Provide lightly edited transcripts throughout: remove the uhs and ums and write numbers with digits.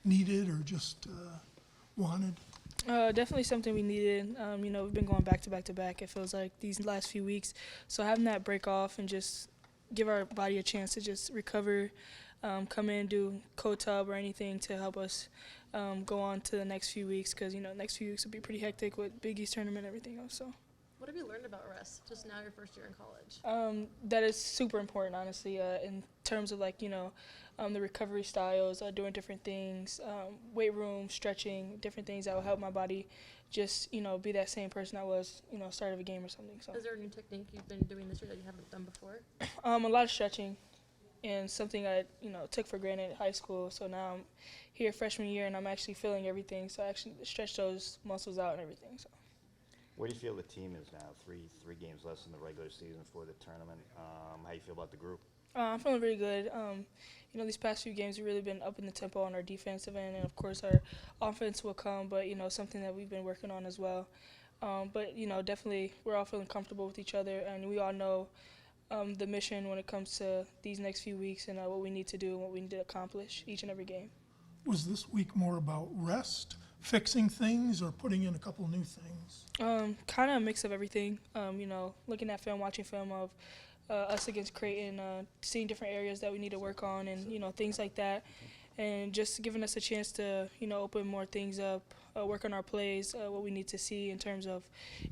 needed or just wanted? Definitely something we needed. We've been going back to back to back, it feels like, these last few weeks. So having that break off and just give our body a chance to just recover, come in, do cold tub or anything to help us go on to the next few weeks, because, next few weeks will be pretty hectic with Big East tournament and everything else. So. What have you learned about rest, just now your first year in college? That is super important, honestly, in terms of, the recovery styles, doing different things, weight room, stretching, different things that will help my body just, be that same person I was, start of a game or something. So. Is there a new technique you've been doing this year that you haven't done before? A lot of stretching, and something I, took for granted in high school. So now I'm here freshman year, and I'm actually feeling everything. So I actually stretch those muscles out and everything. So. Where do you feel the team is now? Three games less in the regular season for the tournament. How do you feel about the group? I'm feeling very good. These past few games we've really been up in the tempo on our defensive end, and of course our offense will come, but something that we've been working on as well. But definitely we're all feeling comfortable with each other, and we all know the mission when it comes to these next few weeks and what we need to do and what we need to accomplish each and every game. Was this week more about rest, fixing things, or putting in a couple new things? Kind of a mix of everything. Looking at film, watching film of us against Creighton, seeing different areas that we need to work on, and things like that, and just giving us a chance to open more things up, work on our plays, what we need to see in terms of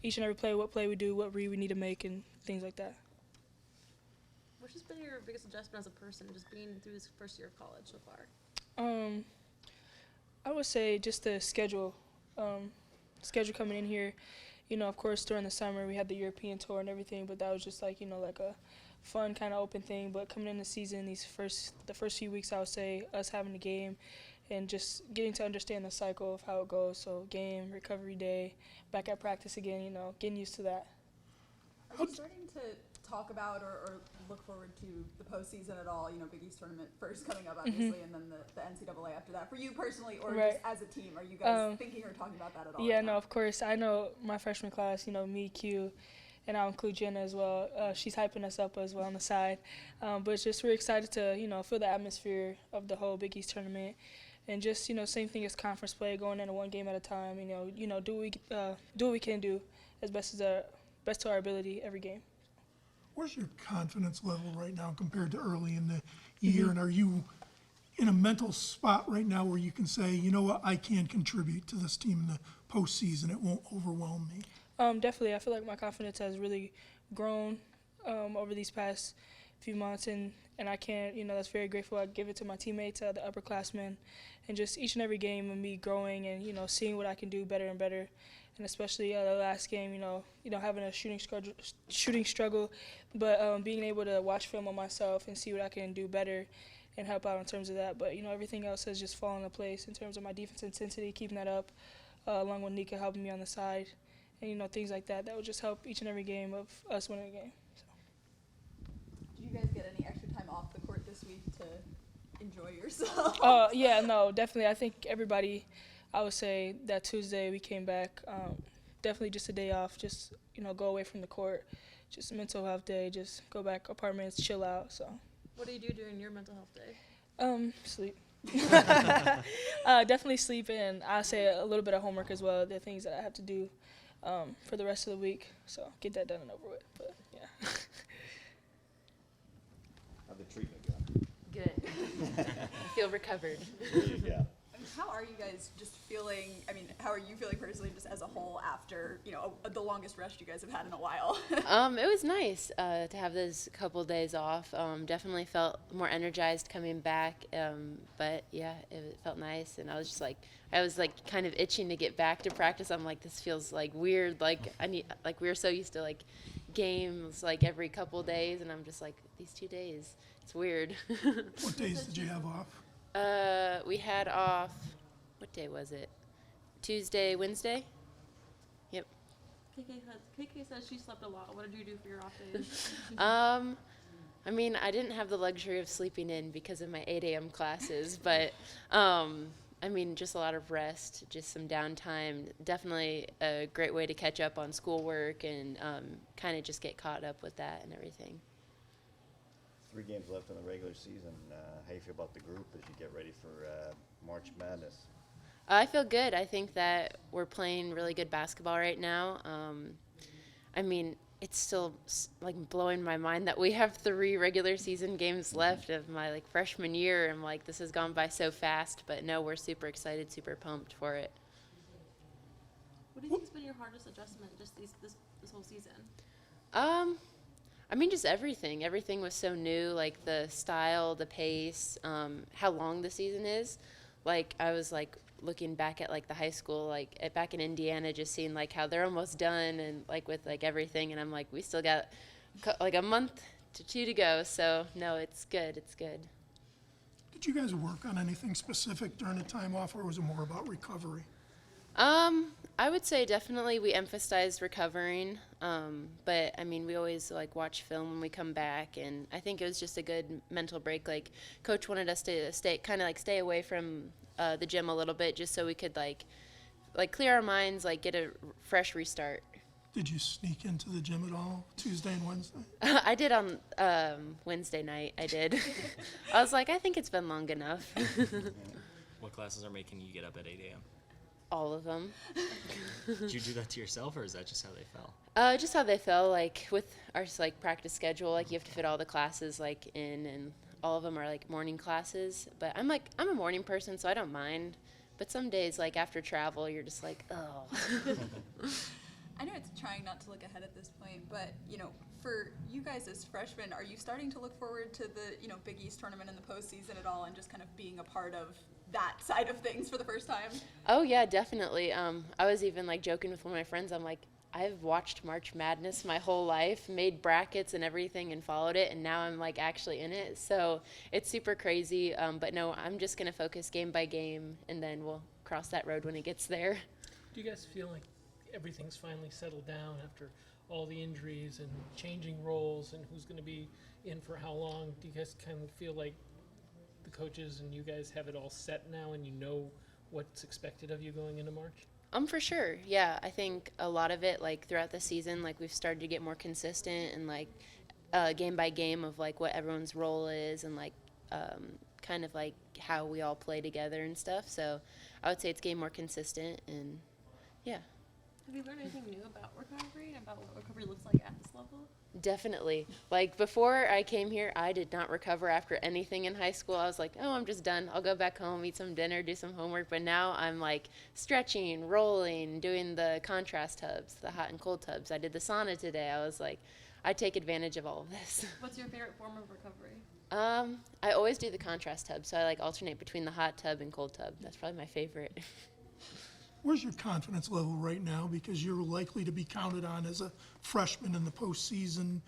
each and every play, what play we do, what read we need to make, and things like that. What's just been your biggest adjustment as a person, just being through this first year of college so far? I would say just the schedule coming in here. Of course, during the summer we had the European tour and everything, but that was just like a fun kind of open thing. But coming in the season, the first few weeks, I would say us having a game and just getting to understand the cycle of how it goes. So game, recovery day, back at practice again, getting used to that. Are you starting to talk about or look forward to the postseason at all? Big East tournament first coming up, obviously, and then the NCAA after that. For you personally, or Right. just as a team, are you guys thinking or talking about that at all? Yeah, no, of course. I know my freshman class, me, Q, and I'll include Jenna as well. She's hyping us up as well on the side. But it's just we're excited to, feel the atmosphere of the whole Big East tournament. And just, same thing as conference play, going in one game at a time, do what we can do as best to our ability every game. Where's your confidence level right now compared to early in the year? And are you in a mental spot right now where you can say, you know what, I can contribute to this team in the postseason, it won't overwhelm me? Definitely. I feel like my confidence has really grown over these past few months, and I can't, that's very grateful. I give it to my teammates, the upperclassmen, and just each and every game of me growing and, seeing what I can do better and better. And especially the last game, having a shooting struggle, but being able to watch film on myself and see what I can do better and help out in terms of that. But, everything else has just fallen into place in terms of my defense intensity, keeping that up, along with Nika helping me on the side, and, things like that. That would just help each and every game of us winning a game. So. Did you guys get any extra time off the court this week to enjoy yourself? Yeah, no, definitely. I think everybody, I would say that Tuesday we came back, definitely just a day off, just, go away from the court, just a mental health day, just go back apartments, chill out. So. What do you do during your mental health day? Sleep. Definitely sleep, and I say a little bit of homework as well, the things that I have to do for the rest of the week. So get that done and over with, but yeah. How'd the treatment go? Good. I feel recovered. There you go. How are you guys just feeling, how are you feeling personally just as a whole after, the longest rest you guys have had in a while? It was nice to have those couple days off. Definitely felt more energized coming back. But yeah, it felt nice. And I was kind of itching to get back to practice. I'm like, this feels like weird. We were so used to games every couple days. And I'm just like, these 2 days, it's weird. What days did you have off? We had off, what day was it? Tuesday, Wednesday? Yep. KK says she slept a lot. What did you do for your off days? I didn't have the luxury of sleeping in because of my 8 a.m. classes, but, just a lot of rest, just some downtime. Definitely a great way to catch up on schoolwork and kind of just get caught up with that and everything. 3 games left in the regular season. How you feel about the group as you get ready for March Madness? I feel good. I think that we're playing really good basketball right now. I mean, it's still like blowing my mind that we have 3 regular season games left of my like freshman year. I'm like, this has gone by so fast, but no, we're super excited, super pumped for it. What do you think has been your hardest adjustment just this whole season? I mean, just everything. Everything was so new, like the style, the pace, how long the season is. Like, I was like looking back at like the high school, like back in Indiana, just seeing like how they're almost done and like with like everything. And I'm like, we still got like a month to 2 to go. So no, it's good. It's good. Did you guys work on anything specific during the time off, or was it more about recovery? I would say definitely we emphasized recovering, but I mean we always like watch film when we come back, and I think it was just a good mental break. Like Coach wanted us to stay away from the gym a little bit, just so we could like clear our minds, like get a fresh restart. Did you sneak into the gym at all Tuesday and Wednesday? I did on Wednesday night. I did. I was like, I think it's been long enough. What classes are making you get up at 8 a.m.? All of them. Did you do that to yourself, or is that just how they fell? Just how they fell, like with our like practice schedule, like you have to fit all the classes like in, and all of them are like morning classes. But I'm a morning person, so I don't mind. But some days, like after travel, you're just like, oh. I know it's trying not to look ahead at this point, but for you guys as freshmen, are you starting to look forward to the Big East tournament in the postseason at all, and just kind of being a part of that side of things for the first time? Oh yeah, definitely. I was even like joking with one of my friends. I'm like, I've watched March Madness my whole life, made brackets and everything, and followed it, and now I'm like actually in it. So it's super crazy. But no, I'm just gonna focus game by game, and then we'll cross that road when it gets there. Do you guys feel like everything's finally settled down after all the injuries and changing roles and who's going to be in for how long? Do you guys kind of feel like the coaches and you guys have it all set now and you know what's expected of you going into March? For sure. Yeah, I think a lot of it, like throughout the season, like we've started to get more consistent and like game by game of like what everyone's role is and like kind of like how we all play together and stuff. So I would say it's getting more consistent, and yeah. Have you learned anything new about recovery and about what recovery looks like at this level? Definitely. Like before I came here, I did not recover after anything in high school. I was like, oh, I'm just done. I'll go back home, eat some dinner, do some homework. But now I'm like stretching, rolling, doing the contrast tubs, the hot and cold tubs. I did the sauna today. I was like, I take advantage of all of this. What's your favorite form of recovery? I always do the contrast tub. So I like alternate between the hot tub and cold tub. That's probably my favorite. Where's your confidence level right now? Because you're likely to be counted on as a freshman in the postseason.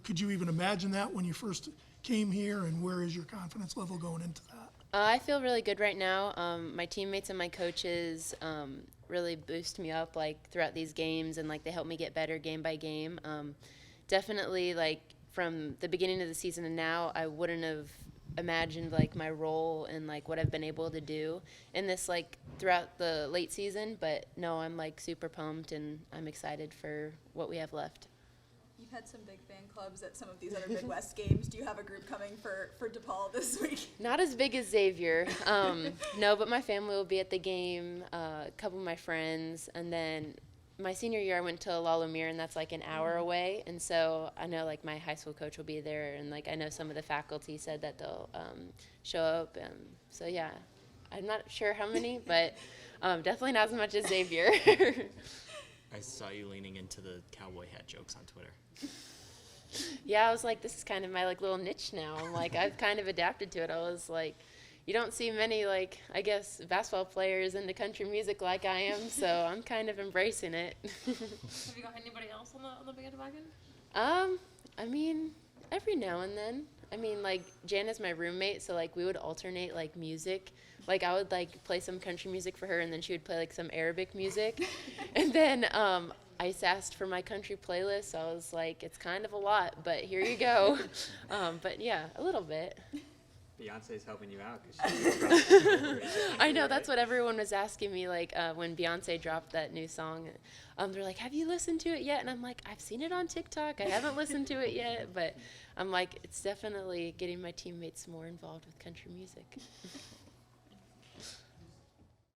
Could you even imagine that when you first came here? And where is your confidence level going into that? I feel really good right now. My teammates and my coaches really boost me up like throughout these games, and like they help me get better game by game. Definitely, like from the beginning of the season and now, I wouldn't have imagined like my role and like what I've been able to do in this like throughout the late season. But no, I'm like super pumped and I'm excited for what we have left. You've had some big fan clubs at some of these other Midwest games. Do you have a group coming for DePaul this week? Not as big as Xavier. No, but my family will be at the game, a couple of my friends, and then my senior year I went to La Lumiere, and that's like an hour away, and so I know like my high school coach will be there, and like I know some of the faculty said that they'll show up, so yeah, I'm not sure how many, but definitely not as much as Xavier. I saw you leaning into the cowboy hat jokes on Twitter. Yeah, I was like, this is kind of my like little niche now. I'm like, I've kind of adapted to it. I was like, you don't see many like, I guess, basketball players into country music like I am, so I'm kind of embracing it. Have you got anybody else on the big wagon? I mean, every now and then. I mean, like, Jan is my roommate, so, like, we would alternate, like, music. Like, I would, like, play some country music for her, and then she would play, like, some Arabic music. And then I asked for my country playlist, so I was like, it's kind of a lot, but here you go. But, yeah, a little bit. Beyonce's helping you out because she's I know, that's what everyone was asking me, like, when Beyonce dropped that new song. They're like, have you listened to it yet? And I'm like, I've seen it on TikTok. I haven't listened to it yet. But I'm like, it's definitely getting my teammates more involved with country music.